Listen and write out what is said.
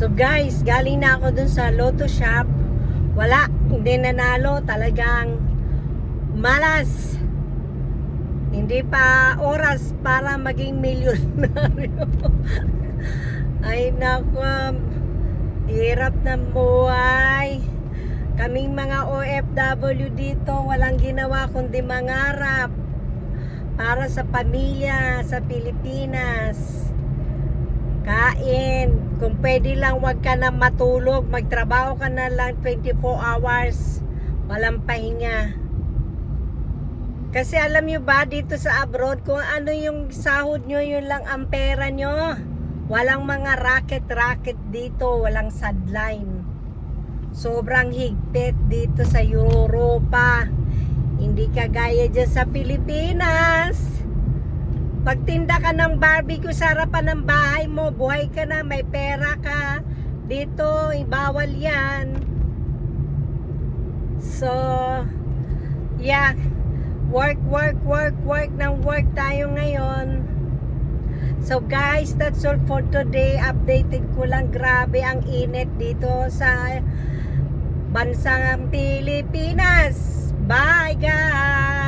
So guys, galing na ako dun sa Lotto shop. Wala, hindi nanalo. Talagang malas. Hindi pa oras para maging milyonaryo. Ay naku, hirap ng buhay. Kaming mga OFW dito, walang ginawa kundi mangarap para sa pamilya sa Pilipinas. Kain, kung pwede lang wag ka na matulog, magtrabaho ka na lang 24 hours, walang pahinga. Kasi alam nyo ba, dito sa abroad, kung ano yung sahod nyo, yun lang ang pera nyo. Walang mga racket dito, walang sideline. Sobrang higpit dito sa Europa. Hindi kagaya dyan sa Pilipinas. Pagtinda ka ng barbecue sa harapan ng bahay mo, buhay ka na, may pera ka. Dito, bawal yan. So, yeah. Work ng work tayo ngayon. So guys, that's all for today. Updated ko lang, grabe ang init dito sa bansang Pilipinas. Bye guys!